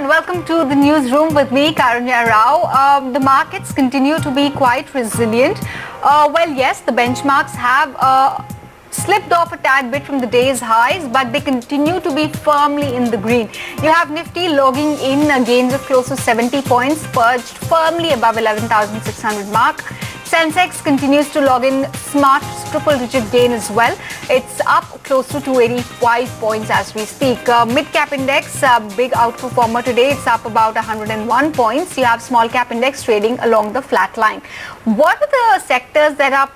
and welcome to the newsroom with me, Karunya Rao. The markets continue to be quite resilient. Well, yes, the benchmarks have slipped off a tad bit from the day's highs, but they continue to be firmly in the green. You have Nifty logging in gains of close to 70 points, perched firmly above 11,600 mark. Sensex continues to log in smart triple-digit gain as well. It's up close to 285 points as we speak. Mid-cap index, big outperformer today. It's up about 101 points. You have small-cap index trading along the flat line. What are the sectors that are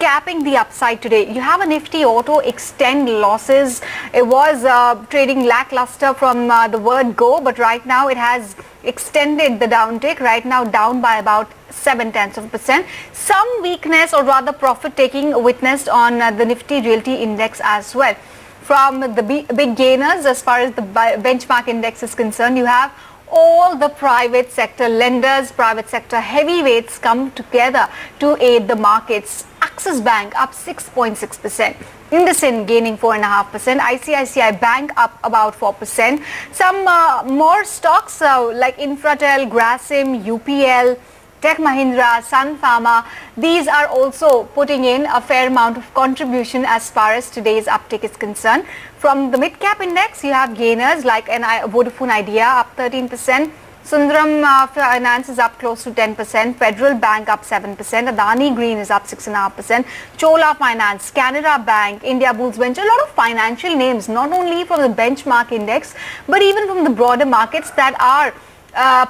capping the upside today? You have a Nifty Auto extend losses. It was trading lackluster from the word go, but right now it has extended the downtick. Right now down by about 0.7%. Some weakness, or rather profit taking, witnessed on the Nifty Realty Index as well. From the big gainers, as far as the benchmark index is concerned, you have all the private sector lenders, private sector heavyweights come together to aid the markets. Axis Bank up 6.6%. IndusInd gaining 4.5%. ICICI Bank up about 4%. Some more stocks like Infratel, Grasim, UPL, Tech Mahindra, Sun Pharma, these are also putting in a fair amount of contribution as far as today's uptick is concerned. From the mid-cap index, you have gainers like Vodafone Idea up 13%, Sundaram Finance is up close to 10%, Federal Bank up 7%, Adani Green is up 6.5%, Chola Finance, Canara Bank, India Bulls Venture, a lot of financial names, not only from the benchmark index, but even from the broader markets that are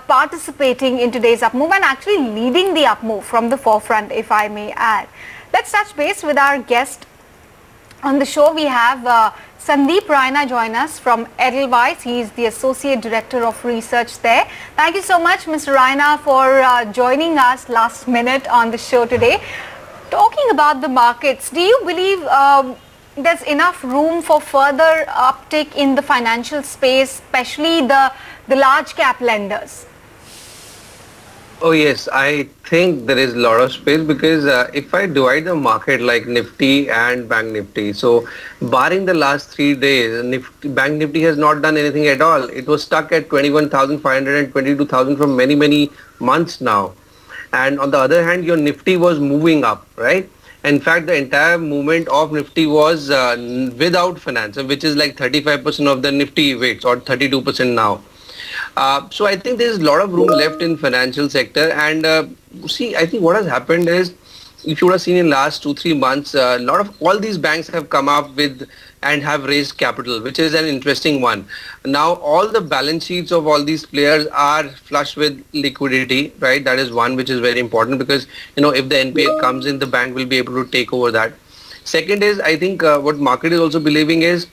participating in today's up move and actually leading the up move from the forefront, if I may add. Let's touch base with our guest on the show. We have Sandeep Raina join us from Edelweiss. He is the Associate Director of Research there. Thank you so much, Mr. Raina, for joining us last minute on the show today. Talking about the markets, do you believe there's enough room for further uptick in the financial space, especially the large cap lenders? Oh yes, I think there is a lot of space because if I divide the market like Nifty and Bank Nifty, so barring the last 3 days, Bank Nifty has not done anything at all. It was stuck at 21,500 and 22,000 for many months now. And on the other hand, your Nifty was moving up, right? In fact, the entire movement of Nifty was without finance, which is like 35% of the Nifty weights or 32% now. So I think there's a lot of room left in financial sector. And see, I think what has happened is, if you would have seen in last 2-3 months, a lot of all these banks have come up with and have raised capital, which is an interesting one. Now, all the balance sheets of all these players are flush with liquidity, right? That is one which is very important because, you know, if the NPA comes in, the bank will be able to take over that. Second is, I think what market is also believing is,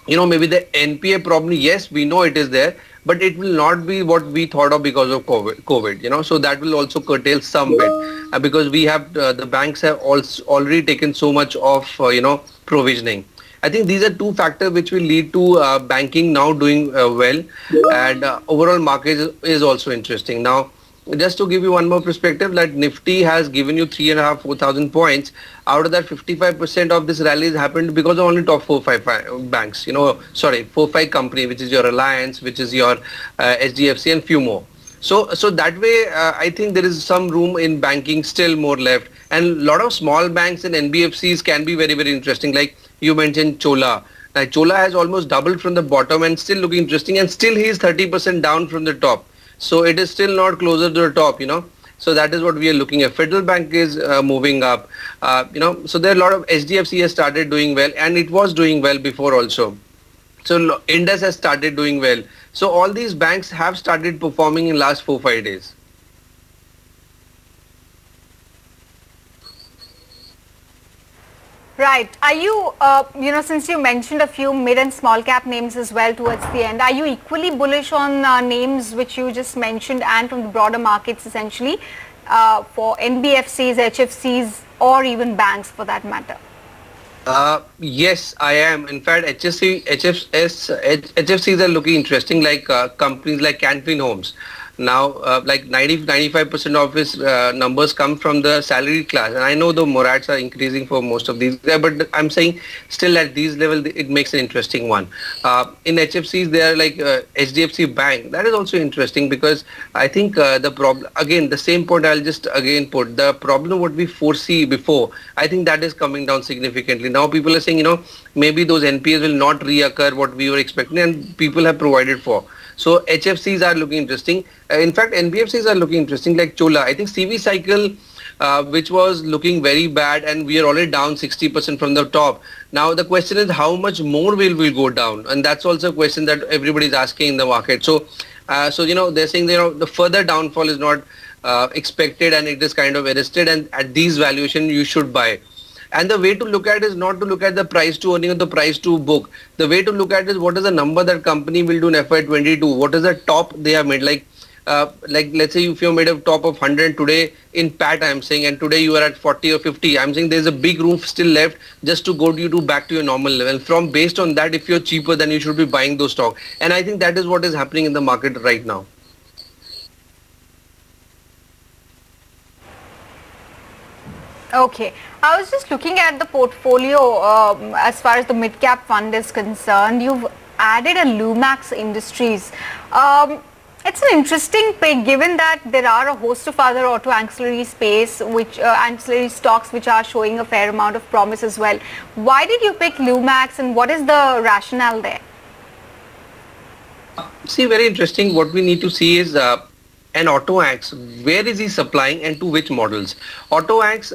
you know, maybe the NPA problem, yes, we know it is there, but it will not be what we thought of because of COVID, you know, so that will also curtail some bit because we have, the banks have also already taken so much of, you know, provisioning. I think these are two factors which will lead to banking now doing well, and overall market is also interesting. Now, just to give you one more perspective, that Nifty has given you 3,500-4,000 points. Out of that, 55% of this rally has happened because of only top 4-5 banks, you know, sorry, 4-5 company, which is your Reliance, which is your HDFC and few more. So that way, I think there is some room in banking, still more left. And a lot of small banks and NBFCs can be very interesting. Like you mentioned Chola. Now, Chola has almost doubled from the bottom and still looking interesting, and still he is 30% down from the top. So it is still not closer to the top, you know. So that is what we are looking at. Federal Bank is moving up, you know. So there are a lot of HDFC has started doing well, and it was doing well before also. So Indus has started doing well. So all these banks have started performing in last 4-5 days. Right. Are you, you know, since you mentioned a few mid and small cap names as well towards the end, are you equally bullish on names which you just mentioned and from the broader markets essentially for NBFCs, HFCs or even banks for that matter? Yes, I am. In fact, HFCs are looking interesting, like companies like Canfin Homes. Now, like 90-95% of his numbers come from the salaried class, and I know the morats are increasing for most of these, but I'm saying still at these level it makes an interesting one. In HFCs, they are like HDFC Bank. That is also interesting because I think the problem, again, the same point I'll just again put, the problem what we foresee before, I think that is coming down significantly. Now people are saying, maybe those NPAs will not reoccur what we were expecting, and people have provided for. So HFCs are looking interesting. In fact, NBFCs are looking interesting, like Chola. I think CV cycle, which was looking very bad, and we are already down 60% from the top. Now the question is, how much more will we go down? And that's also a question that everybody is asking in the market. So, they're saying the further downfall is not expected, and it is kind of arrested. And at these valuation, you should buy. And the way to look at it is not to look at the price to earning or the price to book. The way to look at it is what is the number that company will do in FY22. What is the top they have made? Like let's say if you made a top of 100 today in PAT, I'm saying, and today you are at 40 or 50. I'm saying there's a big room still left just to go to back to your normal level. From based on that, if you're cheaper, then you should be buying those stock. And I think that is what is happening in the market right now. Okay. I was just looking at the portfolio as far as the mid-cap fund is concerned. You've added a Lumax Industries. It's an interesting pick given that there are a host of other auto ancillary space, which ancillary stocks which are showing a fair amount of promise as well. Why did you pick Lumax, and what is the rationale there? See, very interesting. What we need to see is an Auto Axe. Where is he supplying and to which models? Auto Axe,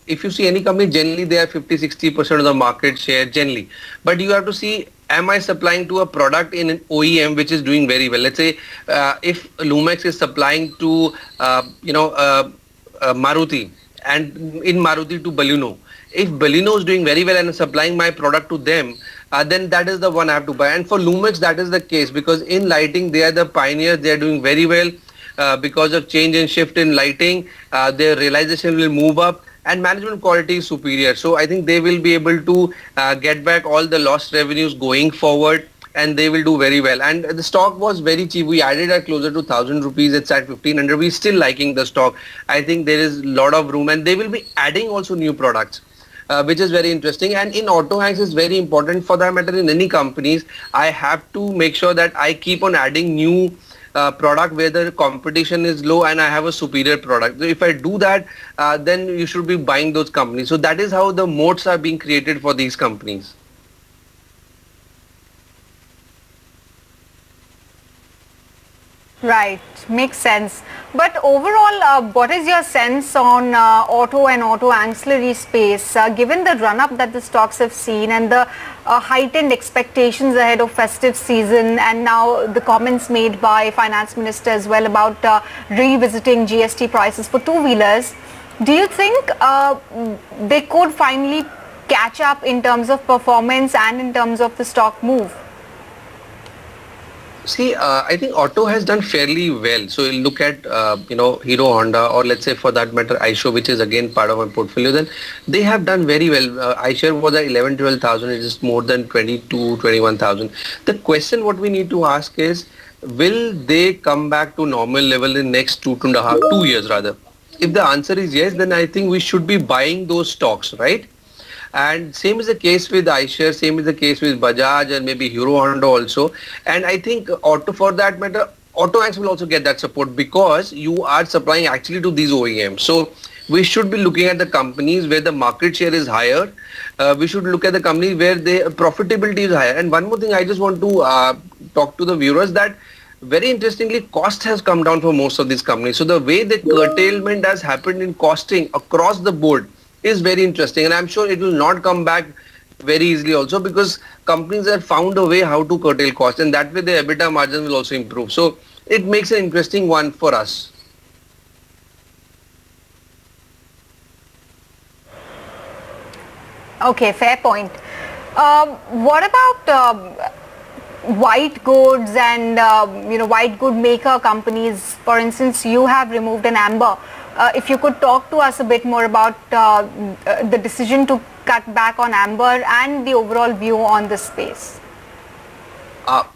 if you see any company, generally they are 50-60% of the market share generally. But you have to see, am I supplying to a product in an OEM which is doing very well? Let's say if Lumax is supplying to Maruti, and in Maruti to Baleno. If Baleno is doing very well and supplying my product to them, then that is the one I have to buy. And for Lumax, that is the case because in lighting, they are the pioneers. They are doing very well because of change and shift in lighting. Their realization will move up and management quality is superior. So I think they will be able to get back all the lost revenues going forward, and they will do very well. And the stock was very cheap. We added at closer to 1,000 rupees. It's at 1,500. We're still liking the stock. I think there is a lot of room, and they will be adding also new products. Which is very interesting. And in Auto Axe is very important. For that matter, in any companies, I have to make sure that I keep on adding new product where the competition is low and I have a superior product. So if I do that, then you should be buying those companies. So that is how the moats are being created for these companies. Right, makes sense. But overall, what is your sense on auto and auto ancillary space, given the run-up that the stocks have seen and the heightened expectations ahead of festive season, and now the comments made by Finance Minister as well about revisiting GST prices for two-wheelers? Do you think they could finally catch up in terms of performance and in terms of the stock move? See, I think Auto has done fairly well. So you look at, Hero Honda, or let's say for that matter, iShare, which is again part of my portfolio, then they have done very well. iShare was at 11-12,000. It is more than 22-21,000. The question what we need to ask is, will they come back to normal level in next 2 years rather? If the answer is yes, then I think we should be buying those stocks, right? And same is the case with iShare, same is the case with Bajaj and maybe Hero Honda also. And I think Auto, for that matter, Auto Axe will also get that support because you are supplying actually to these OEMs. So we should be looking at the companies where the market share is higher. We should look at the companies where the profitability is higher. And one more thing I just want to talk to the viewers, that very interestingly, cost has come down for most of these companies. So the way the curtailment has happened in costing across the board is very interesting, and I'm sure it will not come back very easily also because companies have found a way how to curtail costs, and that way the EBITDA margin will also improve. So it makes an interesting one for us. Okay, fair point. What about white goods and white good maker companies? For instance, you have removed an amber. If you could talk to us a bit more about the decision to cut back on amber and the overall view on this space.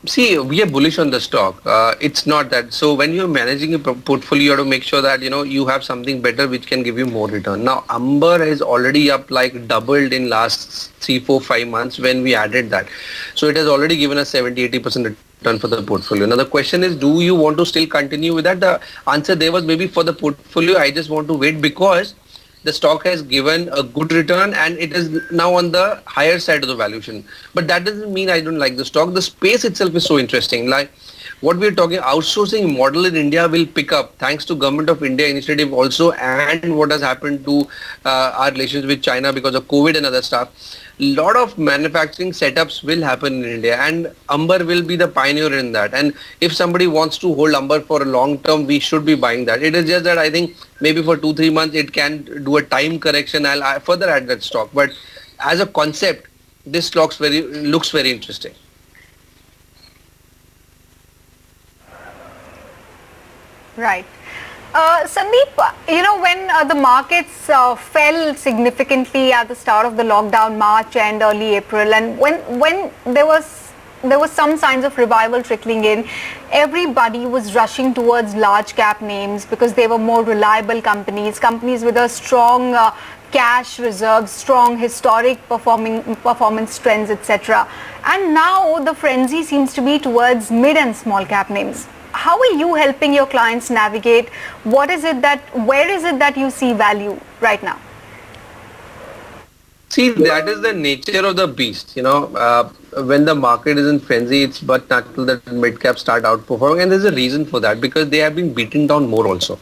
See, we are bullish on the stock. It's not that. So when you're managing a portfolio, you have to make sure that you have something better which can give you more return. Now, Amber is already up like doubled in last 3, 4, 5 months when we added that. So it has already given us 70-80% return for the portfolio. Now the question is, do you want to still continue with that? The answer there was maybe for the portfolio, I just want to wait because the stock has given a good return and it is now on the higher side of the valuation. But that doesn't mean I don't like the stock. The space itself is so interesting. Like what we're talking, outsourcing model in India will pick up thanks to Government of India initiative also, and what has happened to our relations with China because of COVID and other stuff. Lot of manufacturing setups will happen in India, and Amber will be the pioneer in that. And if somebody wants to hold Amber for a long term, we should be buying that. It is just that I think maybe for 2-3 months it can do a time correction. I'll further add that stock. But as a concept, this stock looks very interesting. Right. Sandeep, when the markets fell significantly at the start of the lockdown, March and early April, and when there was some signs of revival trickling in, everybody was rushing towards large cap names because they were more reliable companies with a strong cash reserves, strong historic performance trends, etc. And now the frenzy seems to be towards mid and small cap names. How are you helping your clients navigate? Where is it that you see value right now? See, that is the nature of the beast. When the market is in frenzy, it's but natural that mid caps start outperforming, and there's a reason for that because they have been beaten down more also,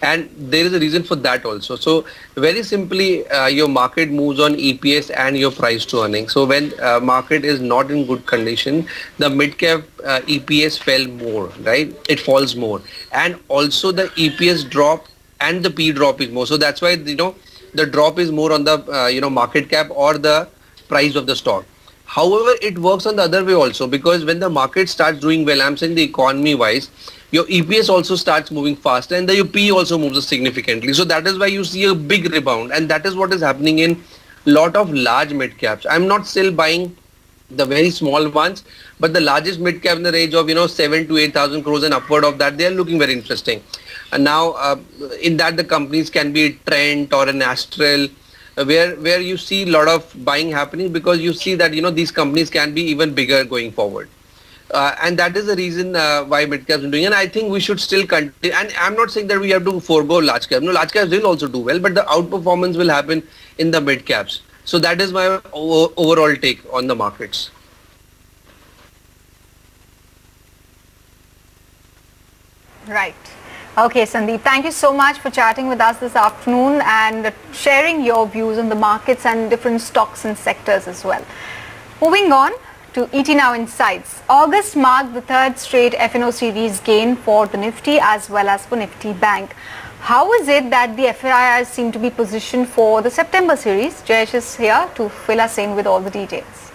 and there is a reason for that also. So very simply, your market moves on EPS and your price to earnings. So when market is not in good condition, the mid cap EPS fell more, right? It falls more, and also the EPS drop and the P drop is more. So that's why the drop is more on the market cap or the price of the stock. However, it works on the other way also, because when the market starts doing well, I'm saying the economy wise, your EPS also starts moving faster and your P also moves significantly. So that is why you see a big rebound, and that is what is happening in lot of large mid caps. I'm not still buying the very small ones, but the largest mid cap in the range of 7 to 8,000 crores and upward of that, they are looking very interesting. And now in that the companies can be Trent or an Astral, where you see a lot of buying happening because you see that these companies can be even bigger going forward. And that is the reason why mid caps are doing. And I think we should still continue. And I'm not saying that we have to forego large caps. No, large caps will also do well, but the outperformance will happen in the mid caps. So that is my overall take on the markets. Right. Okay, Sandeep, thank you so much for chatting with us this afternoon and sharing your views on the markets and different stocks and sectors as well. Moving on to ET Now Insights. August marked the third straight FNO series gain for the Nifty as well as for Nifty Bank. How is it that the FIIs seem to be positioned for the September series? Jayesh is here to fill us in with all the details.